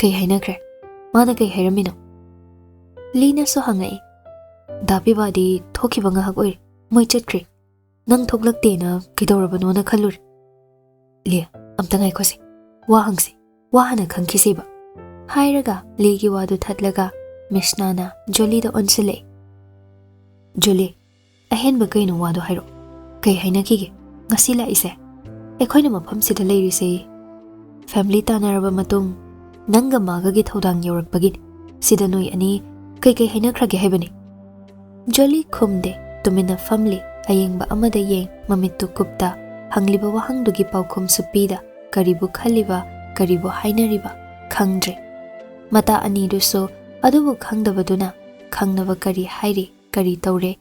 Kay hainakre. Mana kay hairamino. Lina so hangai. Dapi badi thoki banga hagoi. Moi chatkri. Nang thoklakte na kidorabano na khalur. Le amtangai khosi. Wa hangsi. Wa hana khangkisi ba. Hairaga legi wadu thatlaga Mishnana Jolie da onsile. Jolie, ahen ba kaino wadu hairo. Kay hainakige. Ngasila ise. Ekhoina mafam sida leirisi. Family tanaraba matung nanga magagi thodang yorakpagin. Sida noi ani kay hainakrage haibani. Jolie khumde tumina family ayengba amada yeng mamittu kupta hangliba wahangdugi paukhum supida karibu khaliba karibu hainariba khangdre. Mata ani duso adubu khangdabaduna khangnaba kari hairi kari tawre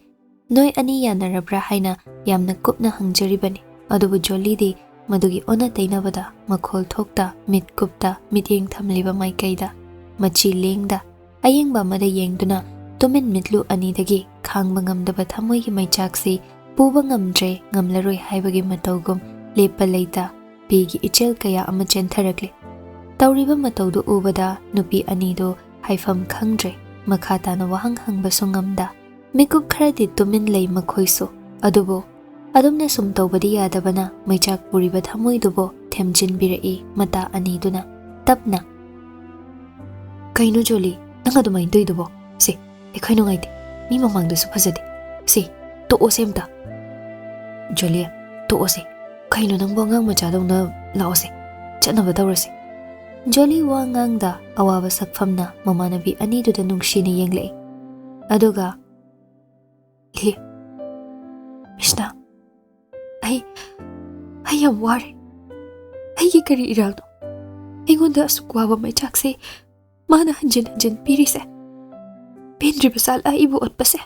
noi ani yanarabra haina yamna kupna hangjaribani. Adubu Jolie di madugi ona tainabada makhol thokta mit kupta mityeng thamliba maikaida machi lengda ayengba mada yengduna tumin mitlu ani dagi khangba ngamdaba thamoigi maichakse puba ngamdre ngamlaroi haibagi matawgum lepa leita pigi ichel kaya ama chentharakle. Tawriba matawdu ubada nupi ani do haifam khangdre makhata na wahang hangba sungamda mikup kharadi tumin lei makhoiso adubo adumna sum tawbadi yadabana maichak puriba thamoi dubo themjin birai mata ani duna tapna. Kaino Jolie nang adumai doidubo se ekhaino ngaite mi mamangdu su phajade se to osemta. Jolie to ose kaino nang bongang machadongna laose chatnaba tawrase. Jolie wa ngangda awaba sakfamna mamanabi ani duda nungshini yenglei. Aduga le Mishna ai am worry. Ai kari iraldo. Ingonda asukwa mai chakse mana hanjin pirise. Pendri basal ai bu otpase.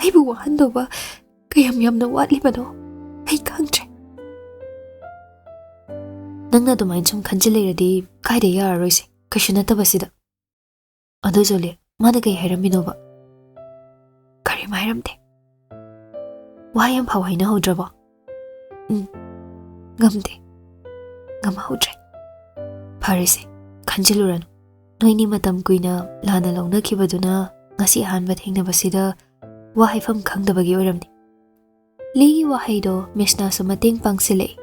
Ai bu wahando ba kayam yamna watli bano. Ai kangtre. Nangna dumain sum khanjiliradi kaide yararoise kashuna tabasida. Ado Jolie mana kay hairamino ba. Kari mairamde. Wayam phawaina hodraba. Ngamde. Ngama hodre. Parise khanjiluranu. Noini matam kuina lana launa kibaduna ngasi hanba thengnabasida wahaifam khangdabagi oiramni. Ligi wahaido Mishna su mateng pangsile.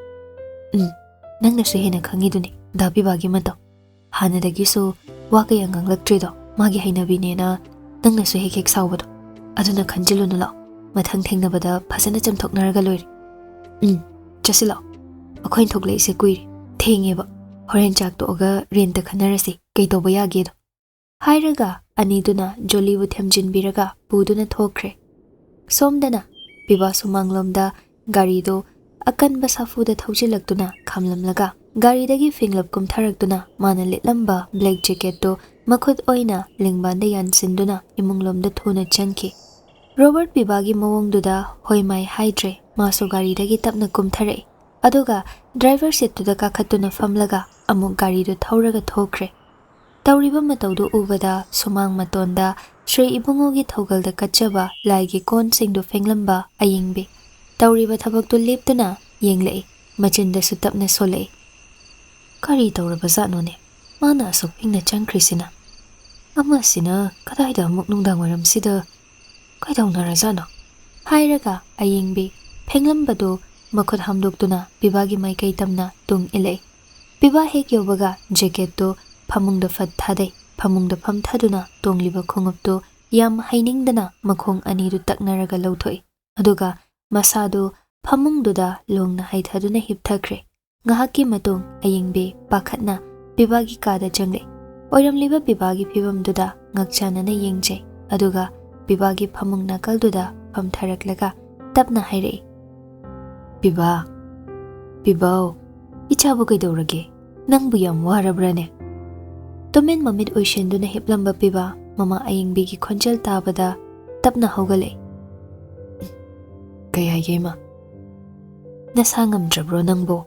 Nangna su hena khangiduni dapi bagi mataw. Hanadagi su wakaya nganglaktrido magi hainabinena nangna su hek sawbado. Aduna khanjilunu law. Mathang thengnabada phasana chamthoknaraga loiri. Chasilo. Akhoin thoklei se kuiri. Thengeba. Horen chak to aga renta khanarasi kei toba yagedo. Hairaga aniduna Jolie bu themjin biraga puduna thokre. Somdana PIBA sumanglomda garido akan basafuda thaujilaktuna khamlamlaga garidagi finglap kumtharaktuna mana litlamba black jacket to makhut oina lingbanda yansinduna imunglomda thuna changki. Robert PIBA gi mawongduda hoimai haidre maso garidagi tapna kumthare. Aduga driver seat to the kakatuna famlaga amuk garido thauraga thokre. Tawriba matawdu ubada sumang matonda Sri Ibungogi thogalda kachaba laigi kon singdu fenglamba ayingbe. Tawriba thabaktu leptuna yenglei machinda sutapna solei. Kari tawraba zanone mana asok pingna changkrisina. Ama sina kadaida amuk nungdang waramsida kaidawna razana. Hairaga ayingbe fenglambado makhut hamdoktuna PIBA gi maikai tamna tung ilei. PIBA hek yobaga jacket to phamungda fat thadai phamungda pham thaduna tongliba khongupto yam hainingdana makhong aniru taknaraga lauthoi. Aduga masado phamungduda longna haithaduna hipthakre. Ngahaki matung ayingbe pakhatna PIBA gi kada changle. Oiramliba PIBA gi phibamduda ngakchanana yengjai. Aduga PIBA gi phamung nakalduda phamtharaklaga tapna hairei. PIBA ichabu kaidawrage nangbu yam warabrane. Tumin mamit oishenduna hiplamba PIBA mama ayingbi gi khonjal tabada tapna hogale. Kaya yema nasangam drabro nangbo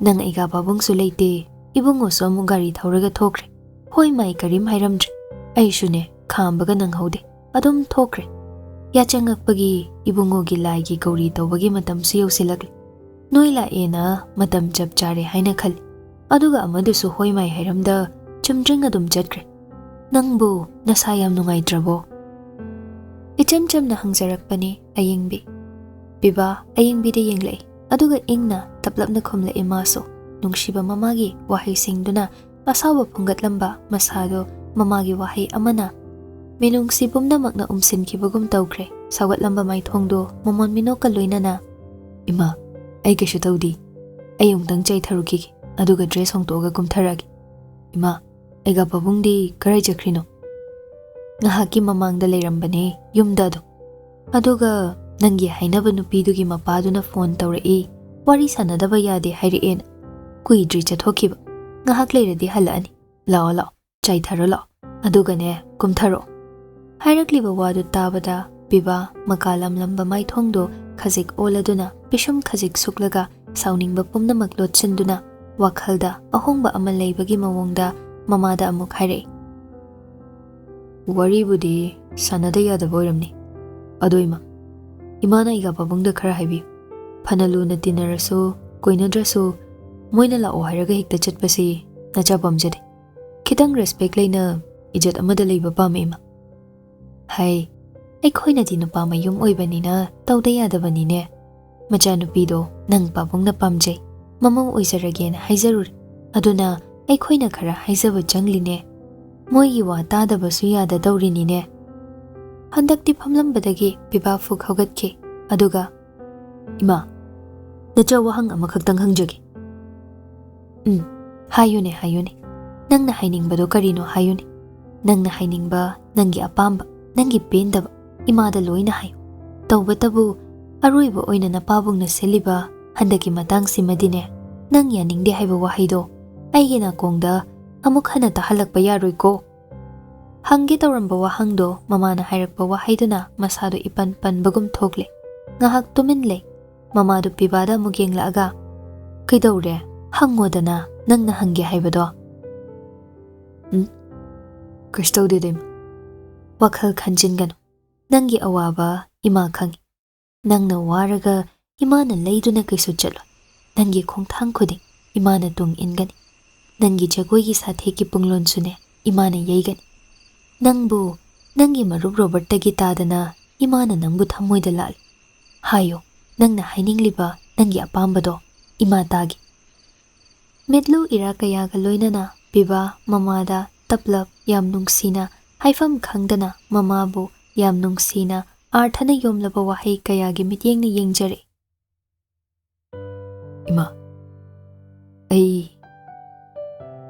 nang iga babung su leite ibungo so amu gari thauraga thokre. Hoi mai karim hairamdre aishune khambaga nang haude adum thokre. Yachangakpagi ibungo gi lai gi gauri tawbagi matam su yausilagle. Noi la ena matam chap chare haina khali. Aduga amadusu hoi mai hairamda chumdring adum chatre. Nangbu nasa yam nungaitrabo. Icham chamna hangjarakpani ayingbi. Piba ayingbi de yenglei. Aduga ingna taplapna khumla imaso. Nungshiba mamagi wahai singduna asawa phungatlamba masado mamagi wahai amana. Minungsi pumnamakna umsinkibagum tawkre. Sawatlamba maithongdo momon minoka loinana. Ima, ay kaishu tawdi. Ay umtang chay tharukiki. Aduga dress hongtoga kumtharagi. Ima, ayga pabungdi karay jakrino. Ngahaki mamangda layrambane yumdado. Aduga nangi hainaba nupidugi mapaduna phone tawrai. Wari sanadaba yade hairiin. Kuidri chathokiba. Ngahak layradi halaani. Lao lao, chay tharo lao. Aduga ne kumtharo. Hairakliba wadu tabada Piba makalam lamba maithongdo khajik oladuna pishum khajik suklaga sauningba pumnamak lotsinduna wakhalda ahongba ama leibagi mawongda mamada amuk haire. Wari budi sanada yadaba oiramni. Adoima imana iga pabungda khara haibi. Phanalu na tinarasu koinadrasu moina lao hairaga hikta chatpasi nacha pamjade. Khitang respect leina ijat amada leiba pamema. Hai ꯑꯩꯈꯣꯏꯅꯗꯤ ꯅꯨꯄꯥ ꯃꯌꯨꯝ ꯑꯣꯏꯕꯅꯤꯅ ꯇꯧꯗ ꯌꯥꯗꯕꯅꯤꯅꯦ. ꯃꯆꯥꯅꯨꯄꯤꯗꯣ ꯅꯪ ꯄꯥꯕꯨꯡꯅ ꯄꯥꯝꯖꯩ. ꯃꯃꯧ ꯑꯣꯏꯖꯔꯒꯦꯅ ꯍꯥꯏꯖꯔꯨꯔꯦ. ꯑꯗꯨꯅ ꯑꯩꯈꯣꯏꯅ ꯈꯔ ꯍꯥꯏꯖꯕ ꯆꯪꯂꯤꯅꯦ. ꯃꯣꯏꯒꯤ ꯋꯥ ꯇꯥꯗꯕꯁꯨ ꯌꯥꯗꯗꯧꯔꯤꯅꯤꯅꯦ. ꯍꯟꯗꯛꯇꯤ ꯐꯝꯂꯝꯕꯗꯒꯤ ꯄꯤꯕꯥ ꯐꯨꯛ ꯍꯧꯒꯠꯈꯤ. ꯑꯗꯨꯒ ꯏꯃꯥ, ꯅꯆꯥ ꯋꯥꯍꯪ ꯑꯃꯈꯛꯇꯪ ꯍꯪꯖꯒꯦ. ꯍꯥꯏꯌꯨꯅꯦ ꯍꯥꯏꯌꯨꯅꯦ. ꯅꯪꯅ ꯍꯥꯏꯅꯤꯡꯕꯗꯣ ꯀꯔꯤꯅꯣ ꯍꯥꯏꯌꯨꯅꯦ. ꯅꯪꯅ ꯍꯥꯏꯅꯤꯡꯕ ꯅꯪꯒꯤ ꯑꯄꯥꯝꯕ ꯅꯪꯒꯤ ꯄꯦꯟꯗꯕ 이마다 로이나 하요. tꯧꯕꯇꯕꯨ ꯑꯔꯣꯏꯕ ꯑꯣꯏꯅ ꯅꯄꯥꯕꯨꯡꯅ ꯁꯦꯜꯂꯤꯕ ꯍꯟꯗꯛꯀꯤ ꯃꯇꯥꯡꯁꯤꯃꯗꯤꯅꯦ ꯅꯪ ꯌꯥꯅꯤꯡꯗꯦ ꯍꯥꯏꯕ ꯋꯥꯍꯩꯗꯣ ꯑꯩꯒꯤ ꯅꯥꯀꯣꯡꯗ ꯑꯃꯨꯛ ꯍꯟꯅ ꯇꯥꯍꯜꯂꯛꯄ ꯌꯥꯔꯣꯏꯀꯣ. ꯍꯪꯒꯦ ꯇꯧꯔꯝꯕ ꯋꯥꯍꯪꯗꯣ ꯃꯃꯥꯅ ꯍꯥꯏꯔꯛꯄ ꯋꯥꯍꯩꯗꯨꯅ ꯃꯁꯥꯗꯣ ꯏꯄꯟ ꯄꯟꯕꯒꯨꯝ ꯊꯣꯛꯂꯦ. ꯉꯥꯏꯍꯥꯛ ꯇꯨꯃꯤꯟ ꯂꯩ. ꯃꯃꯥꯗꯨ ꯄꯤꯕꯥꯗ ꯑꯃꯨꯛ ꯌꯦꯡꯂꯛꯑꯒ ꯀꯩꯗꯧꯔꯦ ꯍꯪꯉꯣꯗꯅ ꯅꯪꯅ ꯍꯪꯒꯦ ꯍꯥꯏꯕꯗꯣ. ꯀꯩꯁꯨ ꯇꯧꯗꯦꯗ ꯏꯃꯥ. ꯋꯥꯈꯜ ꯈꯟꯖꯤꯟꯒꯅꯨ. ꯅꯪꯒꯤ ꯑꯋꯥꯕ ꯏꯃꯥ ꯈꯪꯉꯤ. ꯅꯪꯅ ꯋꯥꯔꯒ ꯏꯃꯥꯅ ꯂꯩꯗꯨꯅ ꯀꯩꯁꯨ ꯆꯠꯂꯣꯏ. ꯅꯪꯒꯤ ꯈꯣꯡꯊꯥꯡ ꯈꯨꯗꯤꯡ ꯏꯃꯥꯅ ꯇꯨꯡ ꯏꯟꯒꯅꯤ. ꯅꯪꯒꯤ ꯖꯒꯣꯏꯒꯤ ꯁꯥꯊꯦꯛꯀꯤ ꯄꯨꯡꯂꯣꯟꯁꯨꯅꯦ ꯏꯃꯥꯅ ꯌꯩꯒꯅꯤ. ꯅꯪꯕꯨ ꯅꯪꯒꯤ ꯃꯔꯨꯞ ꯔꯣꯕꯔꯠꯇꯒꯤ ꯇꯥꯗꯅ ꯏꯃꯥꯅ ꯅꯪꯕꯨ ꯊꯃꯣꯏꯗ ꯂꯥꯠꯂꯤ. ꯍꯥꯏꯌꯣ ꯅꯪꯅ ꯍꯥꯏꯅꯤꯡꯂꯤꯕ ꯅꯪꯒꯤ ꯑꯄꯥꯝꯕꯗꯣ ꯏꯃꯥ ꯇꯥꯒꯤ. ꯃꯤꯠꯂꯨ ꯏꯔꯥ ꯀꯌꯥꯒ ꯂꯣꯏꯅꯅ ꯄꯤꯕꯥ ꯃꯃꯥꯗ ꯇꯞꯂꯞ ꯌꯥꯝ ꯅꯨꯡꯁꯤꯅ ꯍꯥꯏꯐꯝ ꯈꯪꯗꯅ ꯃꯃꯥꯕꯨ ꯌꯥꯝ ꯅꯨꯡꯁꯤꯅ ꯑꯥꯔꯊꯅ ꯌꯣꯝꯂꯕ ꯋꯥꯍꯩ ꯀꯌꯥꯒꯤ ꯃꯤꯠꯌꯦꯡꯅ ꯌꯦꯡꯖꯔꯦ. ꯏꯃꯥ,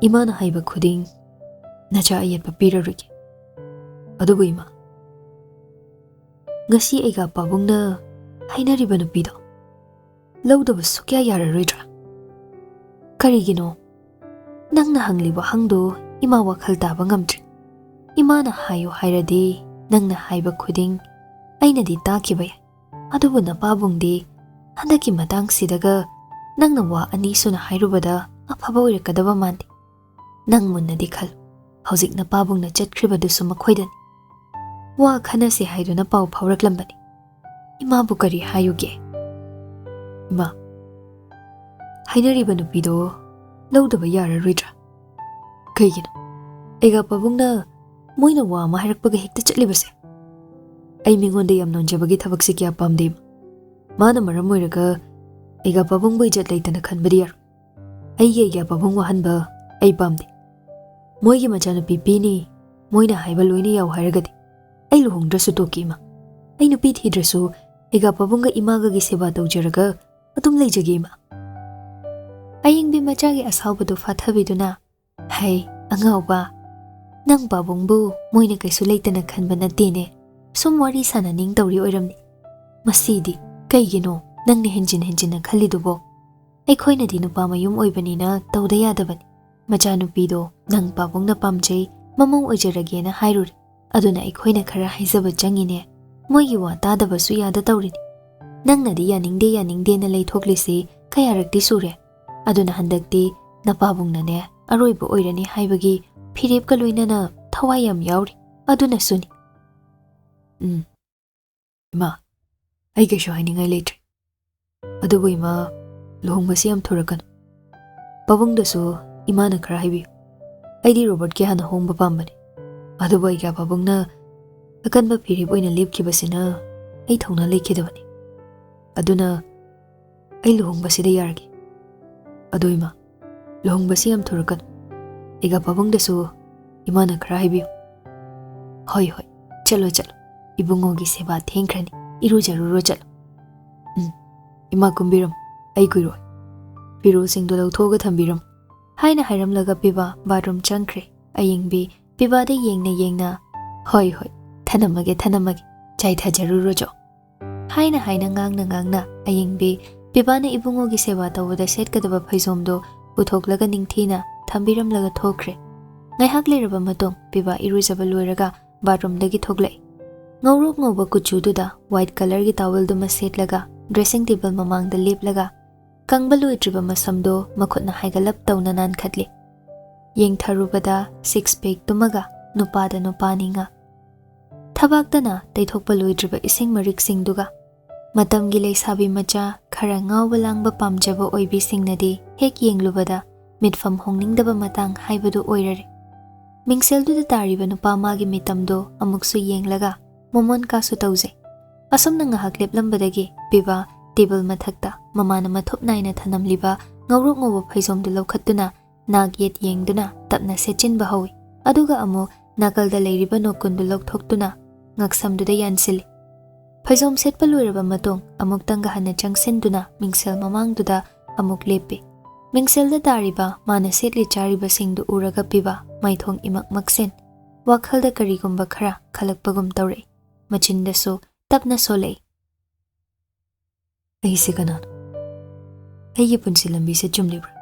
이마나 하이바 쿠딩 나자 아이에빠 삐러르게. 아두고 이마 ngasi aiga pabungna hainariba nupido lawdaba sukya yararoidra. Karigino nangna hangliba hangdo ima wakhal taba ngamdre. Imana hayo hairadi nangna haiba khuding ainadi takiba yai. Adubu napabungdi handaki matangsidaga nangna wa ani suna hairubada afaba oirakadaba mandi. Nang munnadi khal hauzik napabungna chatkhribadusu makhoidani. Wa khanase haiduna pau phauraklamani. Ima bu kari hayuge. Ima hainariba nupido lawdaba yararoidra. Kaigino aiga pabungna moina wa ma hairakpaga hekta chatlibase. Ai mingonda yam nonjabagi thabakse kya pamde. Mana maram oiraga aiga pabung bai jat leitana khanbadi yar. Aiga pabung wahanba ai pamde. Moigi machana pipini moina haiba loina yaw hairagadi ai luhongdrasu toki ima. Ai nupi thidrasu aiga pabunga imaga gi seba tawjaraga atum leijagi ima. Ayingbi machagi asawbadu fathabiduna hai angawba nang pabungbu moina kaisu leitana khanba natene sum wari sananing tawri oiramni. Masidi kaigino nangni henjin khalidubo aikhoina di nupa mayum oibanina tawda yadabani. Machanupido nang pabungna pamjay mamong oijaragena hairuri. Aduna aikhoina khara haizaba changine moigi wa tadabasu yada tawrini. Nangnadi yaningde na leithoklisi kayarakti sure. Aduna handakti napabungnane aroiba oirani haibagi phirepka loinana thawai yam yauri. Aduna suni. Ima ai kaishu hainingai leitre. Adubu ima luhongbasi yam thurakanu. Pabungdasu imana khara haibiyu. ꯑꯩꯗꯤ ꯔꯣꯕꯔꯠꯀꯤ ꯍꯥꯟꯅ ꯍꯣꯡꯕ ꯄꯥꯝꯕꯅꯤ ꯑꯗꯨꯕꯨ ꯑꯩꯒꯤ ꯄꯥꯕꯨꯡꯅ ꯑꯀꯟꯕ ꯐꯤꯔꯦꯞ ꯑꯣꯏꯅ ꯂꯦꯞꯈꯤꯕꯁꯤꯅ ꯑꯩ ꯊꯧꯅꯥ ꯂꯩꯈꯤꯗꯕꯅꯤ ꯑꯗꯨꯅ ꯑꯩ ꯂꯨꯍꯣꯡꯕꯁꯤꯗ ꯌꯥꯔꯒꯦ ꯑꯗꯣ ꯏꯃꯥ ꯂꯨꯍꯣꯡꯕꯁꯤ ꯌꯥꯝ ꯊꯨꯔꯛꯀꯅꯨ ꯑꯩꯒ ꯄꯥꯕꯨꯡꯗꯁꯨ ꯏꯃꯥꯅ ꯈꯔ ꯍꯥꯏꯕꯤꯌꯨ ꯍꯣꯏ ꯍꯣꯏ ꯆꯠꯂꯣ ꯆꯠꯂꯣ ꯏꯕꯨꯡꯉꯣꯒꯤ ꯁꯦꯕꯥ ꯊꯦꯡꯈ꯭ꯔꯅꯤ ꯏꯔꯨꯖꯔꯨꯔꯣ ꯆꯠꯂꯣ ꯏꯃꯥ ꯀꯨꯝꯕꯤꯔꯝ ꯑꯩ ꯀꯨꯏꯔꯣꯏ ꯐꯤꯔꯣꯜꯁꯤꯡꯗꯣ ꯂꯧꯊꯣꯛꯑꯒ ꯊꯝꯕꯤꯔꯝ ꯍꯥꯏꯅ ꯍꯥꯏꯔꯝꯂꯒ ꯄꯤꯕꯥ ꯕꯥꯊꯔꯨꯝ ꯆꯪꯈ꯭ꯔꯦ ꯑꯌꯤꯡꯕꯤ ꯄꯤꯕꯥꯗ ꯌꯦꯡꯅ ꯌꯦꯡꯅ ꯍꯣꯏ ꯍꯣꯏ ꯊꯅꯝꯃꯒꯦ ꯆꯥꯏꯊꯖꯔꯨꯔꯣ ꯍꯥꯏꯅ ꯉꯥꯡꯅ ꯑꯌꯤꯡꯕꯤ ꯄꯤꯕꯥꯅ ꯏꯕꯨꯡꯉꯣꯒꯤ ꯁꯦꯕꯥ ꯇꯧꯕꯗ ꯁꯦꯠꯀꯗꯕ ꯐꯩꯖꯣꯝꯗꯣ ꯄꯨꯊꯣꯛꯂꯒ ꯅꯤꯡꯊꯤꯅ ꯊꯝꯕꯤꯔꯝꯂꯒ ꯊꯣꯛꯈ꯭ꯔꯦ ꯉꯥꯏꯍꯥꯛ ꯂꯩꯔꯕ ꯃꯇꯨꯡ ꯄꯤꯕꯥ ꯏꯔꯨꯖꯕ ꯂꯣꯏꯔꯒ ꯕꯥꯊꯔꯨꯝꯗꯒꯤ ꯊꯣꯛꯂꯛꯏ ꯉꯧꯔꯣꯛ ꯉꯧꯕ ꯀꯨꯆꯨꯗꯨꯗ ꯋꯥꯏꯠ ꯀꯂꯔꯒꯤ ꯇꯥꯋꯦꯜꯗꯨꯃ ꯁꯦꯠꯂꯒ ꯗ꯭ꯔꯦꯁꯤꯡ ꯇꯦꯕꯜ ꯃꯃꯥꯡꯗ ꯂꯦꯞꯂꯒ ꯀꯪꯕ ꯂꯣꯏꯗ꯭ꯔꯤꯕ ꯃꯁꯝꯗꯣ ꯃꯈꯨꯠꯅ ꯍꯥꯏꯒꯠꯂꯞ ꯇꯧꯅ ꯅꯥꯟꯈꯠꯂꯤ ꯌꯦꯡꯊꯔꯨꯕꯗ ꯁꯤꯛꯁ ꯄꯦꯛꯇꯨꯃꯒ ꯅꯨꯄꯥꯗ ꯅꯨꯄꯥꯅꯤꯉꯥ ꯊꯕꯥꯛꯇꯅ ꯇꯩꯊꯣꯛꯄ ꯂꯣꯏꯗ꯭ꯔꯤꯕ ꯏꯁꯤꯡ ꯃꯔꯤꯛꯁꯤꯡꯗꯨꯒ ꯃꯇꯝꯒꯤ ꯂꯩꯁꯥꯕꯤ ꯃꯆꯥ ꯈꯔ ꯉꯥꯎꯕ ꯂꯥꯡꯕ ꯄꯥꯝꯖꯕ ꯑꯣꯏꯕꯤꯁꯤꯡꯅꯗꯤ ꯍꯦꯛ ꯌꯦꯡꯂꯨꯕꯗ ꯃꯤꯠꯐꯝ ꯍꯣꯡꯅꯤꯡꯗꯕ ꯃꯇꯥꯡ ꯍꯥꯏꯕꯗꯨ ꯑꯣꯏꯔꯔꯦ ꯃꯤꯡꯁꯦꯜꯗꯨꯗ ꯇꯥꯔꯤꯕ ꯅꯨꯄꯥ ꯃꯥꯒꯤ ꯃꯤꯇꯝꯗꯣ ꯑꯃꯨꯛꯁꯨ ꯌꯦꯡꯂꯒ ꯃꯣꯃꯣꯟ ꯀꯥꯁꯨ ꯇꯧꯖꯩ ꯑꯁꯨꯝꯅ ꯉꯥꯏꯍꯥꯛ ꯂꯦꯞꯂꯝꯕꯗꯒꯤ ꯄꯤꯕꯥ ꯇꯦꯕꯜ ꯃꯊꯛꯇ ꯃꯃꯥꯅ ꯃꯊꯨꯞ ꯅꯥꯏꯅ ꯊꯅꯝꯂꯤꯕ ꯉꯧꯔꯣꯛ ꯉꯧꯕ ꯐꯩꯖꯣꯝꯗꯨ ꯂꯧꯈꯠꯇꯨꯅ ꯅꯥꯛ ꯌꯦꯠ ꯌꯦꯡꯗꯨꯅ ꯇꯞꯅ ꯁꯦꯠꯆꯤꯟꯕ ꯍꯧꯏ ꯑꯗꯨꯒ ꯑꯃꯨꯛ ꯅꯥꯀꯜꯗ ꯂꯩꯔꯤꯕ ꯅꯣꯀꯨꯟꯗꯨ ꯂꯧꯊꯣꯛꯇꯨꯅ ꯉꯛꯁꯝꯗꯨꯗ ꯌꯥꯟꯁꯤꯜꯂꯤ ꯐꯩꯖꯣꯝ ꯁꯦꯠꯄ ꯂꯣꯏꯔꯕ ꯃꯇꯨꯡ ꯑꯃꯨꯛꯇꯪꯒ ꯍꯟꯅ ꯆꯪꯁꯤꯟꯗꯨꯅ ꯃꯤꯡꯁꯦꯜ ꯃꯃꯥꯡꯗꯨꯗ ꯑꯃꯨꯛ ꯂꯦꯞꯄꯤ ꯃꯤꯡꯁꯦꯜꯗ ꯇꯥꯔꯤꯕ ꯃꯥꯅ ꯁꯦꯠꯂꯤ ꯆꯥꯔꯤꯕꯁꯤꯡꯗꯨ ꯎꯔꯒ ꯄꯤꯕꯥ ꯃꯥꯏꯊꯣꯡ ꯏꯃꯛ ꯃꯛꯁꯤꯟ ꯋꯥꯈꯜꯗ ꯀꯔꯤꯒꯨꯝꯕ ꯈꯔ ꯈꯜꯂꯛꯄꯒꯨꯝ ꯇꯧꯔꯛꯏ ꯃꯆꯤꯟꯗꯁꯨ ꯇꯞꯅ ꯁꯣꯜꯂꯛꯏ ꯑꯩꯁꯦ ꯀꯅꯥꯅꯣ ꯑꯩꯒꯤ ꯄꯨꯟꯁꯤ ꯂꯝꯕꯤꯁꯦ ꯆꯨꯝꯂꯤꯕ꯭ꯔꯥ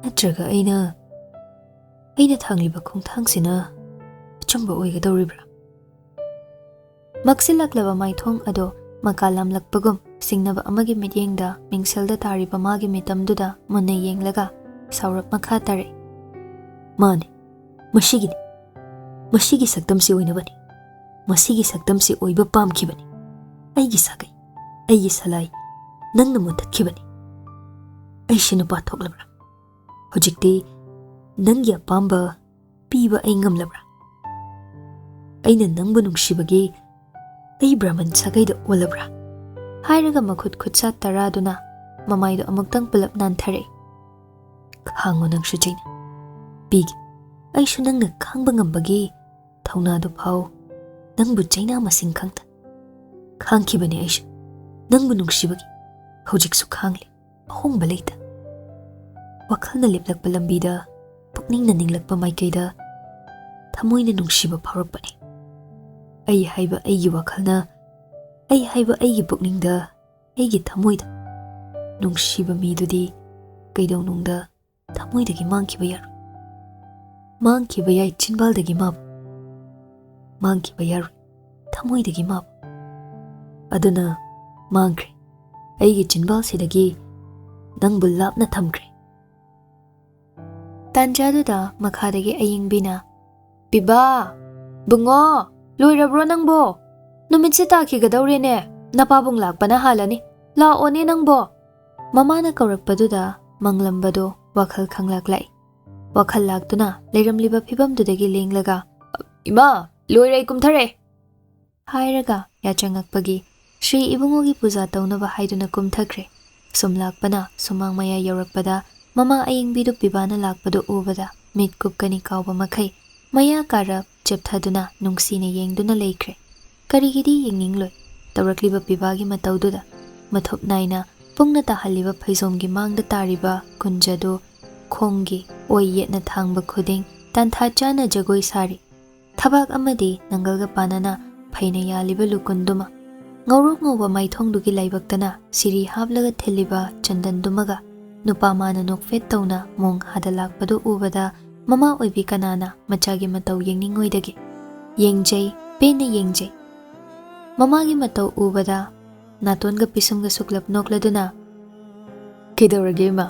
ꯅꯠꯇ꯭ꯔꯒ ꯑꯩꯅ ꯊꯥꯡꯂꯤꯕ ꯈꯣꯡꯊꯥꯡꯁꯤꯅ ꯑꯆꯨꯝꯕ ꯑꯣꯏꯒꯗꯧꯔꯤꯕ꯭ꯔꯥ ꯃꯛꯁꯤꯜꯂꯛꯂꯕ ꯃꯥꯏꯊꯣꯡ ꯑꯗꯣ ꯃꯀꯥ ꯂꯥꯝꯂꯛꯄꯒꯨꯝ ꯁꯤꯡꯅꯕ ꯑꯃꯒꯤ ꯃꯤꯠꯌꯦꯡꯗ ꯃꯤꯡꯁꯦꯜꯗ ꯇꯥꯔꯤꯕ ꯃꯥꯒꯤ ꯃꯤꯇꯝꯗꯨꯗ ꯃꯨꯟꯅ ꯌꯦꯡꯂꯒ ꯁꯥꯎꯔꯞ ꯃꯈꯥ ꯇꯥꯔꯛꯏ ꯃꯥꯅꯤ ꯃꯁꯤꯒꯤ ꯁꯛꯇꯝꯁꯤ ꯑꯣꯏꯅꯕꯅꯤ ꯃꯁꯤꯒꯤ ꯁꯛꯇꯝꯁꯤ ꯑꯣꯏꯕ ꯄꯥꯝꯈꯤꯕꯅꯤ ꯑꯩꯒꯤ ꯁꯥꯒꯩ ꯑꯩꯒꯤ ꯁꯂꯥꯏ ꯅꯪꯅ ꯃꯨꯠꯊꯠꯈꯤꯕꯅꯤ ꯑꯩꯁꯤ ꯅꯨꯄꯥ ꯊꯣꯛꯂꯕ꯭ꯔꯥ ꯍꯧꯖꯤꯛꯇꯤ ꯅꯪꯒꯤ ꯑꯄꯥꯝꯕ ꯄꯤꯕ ꯑꯩ ꯉꯝꯂꯕ꯭ꯔꯥ ꯑꯩꯅ ꯅꯪꯕꯨ ꯅꯨꯡꯁꯤꯕꯒꯤ ꯑꯩ ꯕ꯭ꯔꯥꯍꯃꯟ ꯁꯥꯒꯩꯗ ꯑꯣꯜꯂꯕ꯭ꯔꯥ ꯍꯥꯏꯔꯒ ꯃꯈꯨꯠ ꯈꯨꯠꯁꯥ ꯇꯔꯥꯗꯨꯅ ꯃꯃꯥꯏꯗꯣ ꯑꯃꯨꯛꯇꯪ ꯄꯨꯂꯞ ꯅꯥꯟꯊꯔꯛꯏ ꯈꯥꯡꯉꯣ ꯅꯪꯁꯨ ꯆꯩꯅ ꯄꯤꯒꯦ ꯑꯩꯁꯨ ꯅꯪꯅ ꯈꯥꯡꯕ ꯉꯝꯕꯒꯤ ꯊꯧꯅꯥꯗꯨ ꯐꯥꯎ ꯅꯪꯕꯨ ꯆꯩꯅꯥ ꯃꯁꯤꯡ ꯈꯪꯗ ꯈꯥꯡꯈꯤꯕꯅꯤ ꯑꯩꯁꯨ ꯅꯪꯕꯨ ꯅꯨꯡꯁꯤꯕꯒꯤ ꯍꯧꯖꯤꯛꯁꯨ ꯈꯥꯡꯂꯤ ꯑꯍꯣꯡꯕ ꯂꯩꯇ ꯋꯥꯈꯜꯅ ꯂꯦꯞꯂꯛꯄ ꯂꯝꯕꯤꯗ ꯄꯨꯛꯅꯤꯡꯅ ꯅꯤꯡꯂꯛꯄ ꯃꯥꯏꯀꯩꯗ ꯊꯃꯣꯏꯅ ꯅꯨꯡꯁꯤꯕ ꯐꯥꯎꯔꯛꯄꯅꯤ ꯑꯩ ꯍꯥꯏꯕ ꯑꯩꯒꯤ ꯋꯥꯈꯜꯅ ꯑꯩ ꯍꯥꯏꯕ ꯑꯩꯒꯤ ꯄꯨꯛꯅꯤꯡꯗ ꯑꯩꯒꯤ ꯊꯃꯣꯏꯗ ꯅꯨꯡꯁꯤꯕ ꯃꯤꯗꯨꯗꯤ ꯀꯩꯗꯧꯅꯨꯡꯗ ꯊꯃꯣꯏꯗꯒꯤ ꯃꯥꯡꯈꯤꯕ ꯌꯥꯔꯣꯏ ꯃꯥꯡꯈꯤꯕ ꯌꯥꯏ ꯆꯤꯟꯕꯥꯜꯗꯒꯤ ꯃꯥꯕꯨ ꯃꯥꯡꯈꯤꯕ ꯌꯥꯔꯣꯏ ꯊꯃꯣꯏꯗꯒꯤ ꯃꯥꯕꯨ ꯑꯗꯨꯅ ꯃꯥꯡꯈ꯭ꯔꯦ ꯑꯩꯒꯤ ꯆꯤꯟꯕꯥꯜꯁꯤꯗꯒꯤ ꯅꯪꯕꯨ ꯂꯥꯞꯅ ꯊꯝꯈ꯭ꯔꯦ ꯇꯥꯟꯖꯥꯗꯨꯗ ꯃꯈꯥꯗꯒꯤ ꯑꯌꯤꯡꯕꯤꯅ ꯄꯤꯕꯥ ꯕꯨꯡꯉꯣ ꯂꯣꯏꯔꯕ꯭ꯔꯣ ꯅꯪꯕꯣ ꯅꯨꯃꯤꯠꯁꯦ ꯇꯥꯈꯤꯒꯗꯧꯔꯦꯅꯦ ꯅꯄꯥꯕꯨꯡ ꯂꯥꯛꯄꯅ ꯍꯥꯜꯂꯅꯤ ꯂꯥꯛꯑꯣꯅꯦ ꯅꯪꯕꯣ ꯃꯃꯥꯅ ꯀꯧꯔꯛꯄꯗꯨꯗ ꯃꯪꯂꯝꯕꯗꯣ ꯋꯥꯈꯜ ꯈꯪꯂꯛꯂꯛꯏ ꯋꯥꯈꯜ ꯂꯥꯛꯇꯨꯅ ꯂꯩꯔꯝꯂꯤꯕ ꯐꯤꯕꯝꯗꯨꯗꯒꯤ ꯂꯦꯡꯂꯒ ꯏꯃꯥ ꯂꯣꯏꯔꯦ ꯀꯨꯝꯊꯔꯦ ꯍꯥꯏꯔꯒ ꯌꯥꯆꯪꯉꯛꯄꯒꯤ ಶ್ರೀ ಇಬುಂಗೋಗಿ ಪೂಜಾ ತೌನವ ಹಾಯ್ದುನ ಕುಮ್ಥಕ್ರೆ ಸುಮ್ಲಾಕ್ಪನ ಸುಮಾಂಗ್ ಮಯ ಯೌರಕ್ಪದ ಮಮ ಅಯಂಬಿದು ಪಿಬಾನ ಲಾಕ್ಪದು ಊಬದ ಮಿತ್ ಕುಪ್ಕನಿ ಕಾವ ಮಖೈ ಮಯ ಕಾರ ಚೆಪ್ಥದುನ ನುಂಗ್ಸಿನ ಯೆಂಗ್ದುನ ಲೈಖ್ರೆ ಕರಿಗಿದಿ ಯೆಂಗ್ನಿಂಗ್ಲೊಯ್ ತೌರಕ್ಲಿಬ ಪಿಬಾಗಿ ಮತೌದುದ ಮಥುಪ್ ನಾಯ್ನ ಪುಂಗ್ನ ತಾಹಲ್ಲಿಬ ಫೈಸೋಮ್ಗಿ ಮಾಂಗ್ದ ತಾರಿಬ ಕುಂಜದು ಖೋಂಗಿ ಓಯ್ ಯೆಟ್ನ ಥಾಂಗ್ಬ ಖುದಿಂಗ್ ತಾಂಥಾ ಚಾನ ಜಗೋಯ್ ಸಾರಿ ಥಬಾಕ್ Amedy ನಂಗಲ್ಗ ಪಾನನ fine ಯಾಲಿಬ ಲುಕುಂದುಮ ngawrok ngawba maithongdugi laibakdana siri haplaga theliba chandandumaga nupa mana nokfet tawna mong hadalakpadu ubada mama oibi kanana machagi matau yengningoidagi yengjai pena yengjai mamagi matau ubada natonga pisumga suklap nokladuna kidawrage ma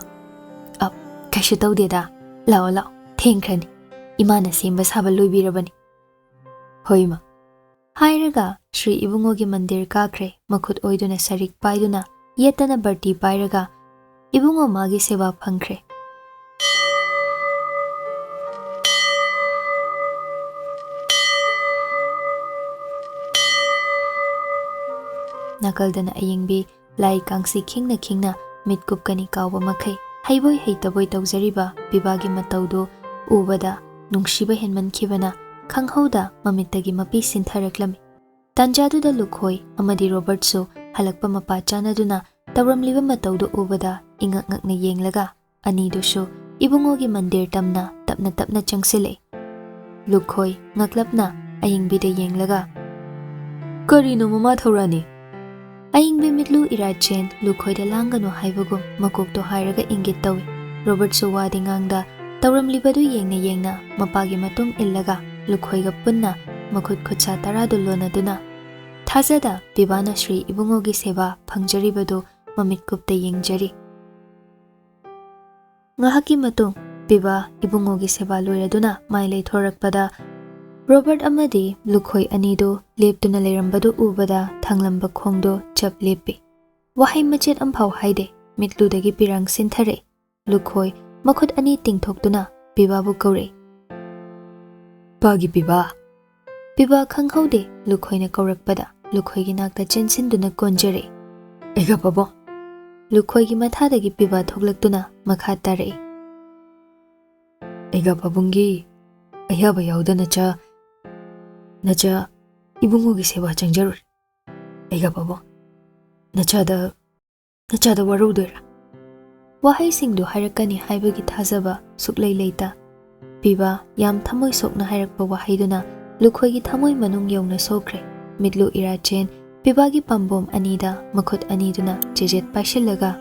ap kaishu tawdeda lao lao thengkrani imana semba saba loibirabani hoima हायरगा श्री इबुंगोगी मंदिर काख्रे मखुद ओइदुना सरिक पाइदुना येतना बर्ती पाइरगा इबुंगो मागी सेवा फंख्रे Nakaldana ayingbi lai kangsi khingna mitkup kani kawba makhai haiboi heitaboi tawjariba PIBA gi mataudo ubada nungshiba henman khibana khanghoda mamittagi mapi sintharaklami tanjaduda lukhoi amadi Robert so halakpa mapa chanaduna tawramliba mataudo ubada ingak-ngakna yenglaga anidusho ibungogi mandir tamna tapna changsile lukhoi ngaklapna ayingbida yenglaga karino mama thorani ayingbi mitlu irachen lukhoida langano haibagum makokto hairaga ingit tawi Robert so wadi ngangda tawramlibadu yengna mapagi matung illaga lukhoiga punna makhut khutsa taradu lonaduna thazada PIBA na Shri ibungogi seba phangjaribadu mamit kupta yengjari ngahaki matung PIBA ibungogi seba loiraduna mailei thorakpada Robert amadi lukhoi anido leptuna leirambadu ubada thanglamba khongdo chap lepi wahai machet amphau haide mitludagi pirang sinthare lukhoi makhut ani tingthoktuna PIBA bu kaure pagi PIBA khanghaude lukhoina kaurakpada lukhoigi nakta chensinduna konjare ega babo lukhoigi mathadagi PIBA thoklaktuna makha tare ega babungi ayaba yaudana nacha ibungogi seba changjarur ega babo nachada warudera wahai singdu hairakani haibagi thazaba suklei leita PIBA yam thamoi sokna hairakpa wahaiduna lukhoigi thamoi manung yongna sokre mitlu irachen PIBA gi pambom anida makhut aniduna jejet paishillaga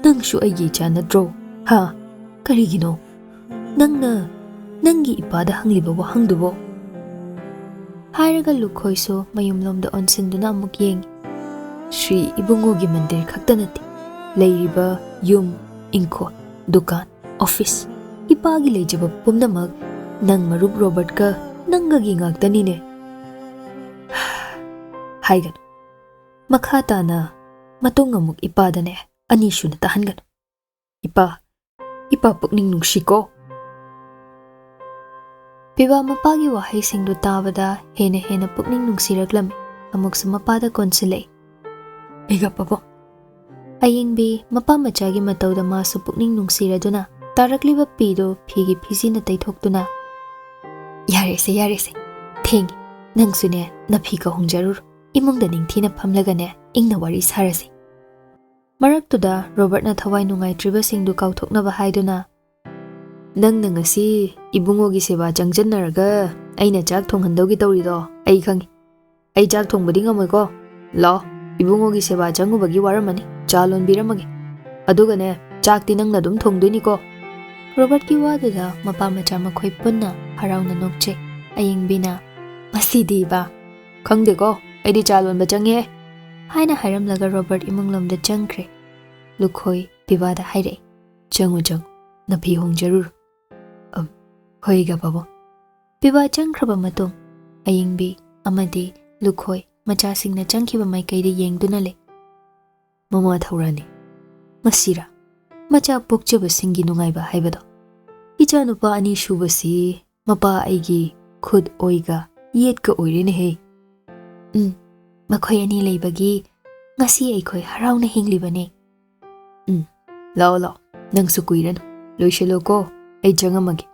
nangshu aigi chanadro ha karigino nangi ipada hangliba wahangdubo hairaga lukhoiso mayumlomda onsinduna amuk yeng Shri ibungogi mandir khaktanati leiriba yum ingkho dukan office ipagi lejaba pumnamak nang marup Robert ka nangagi ngaktanine haigan makhata na matung amuk ipadane anishu na tahangan ipa pukning nungshiko PIBA mapagi wahai singdu tabada hena pukning nungsiraklami amuk sa mapada konsile ega pabo ayingbi mapa machagi matauda masu pukning nungsiraduna tarakliba pido phigi phizina taithoktuna yarese thengi nangsune naphi ka hongjarur imungda ningthina phamlagane ingna wari sarasi maraktuda Robert na thawai nungai triba singdu kauthoknaba haiduna nangna ngasi ibungogi seba changjannaraga aina chak thonghandogi tawrido ai khangi ai chak thongbadi ngamoiko lo ibungogi seba changubagi waramani chalon biramage adugane chakti nangna dum thongdoiniko Robert ki waduda mapa macha makhoi punna harauna nokche ayingbina masidi ba khangdeko aidi chalon ba change haina hairamlaga Robert imunglomda changkre lukhoi PIBA da haire chang napi hongjarur hoiga babo PIBA changkraba matung ayingbi amadi lukhoi macha singna changkhiba maikaide yengduna le mama thaurani masira macha pokchaba singi nungaiba haibado icha nupa ani shubasi mapa aigi khud oiga yetka oirene he makhoi ani leibagi ngasi aikoi harauna hinglibane lao nangsu kuiran loishelo ko ai changamagi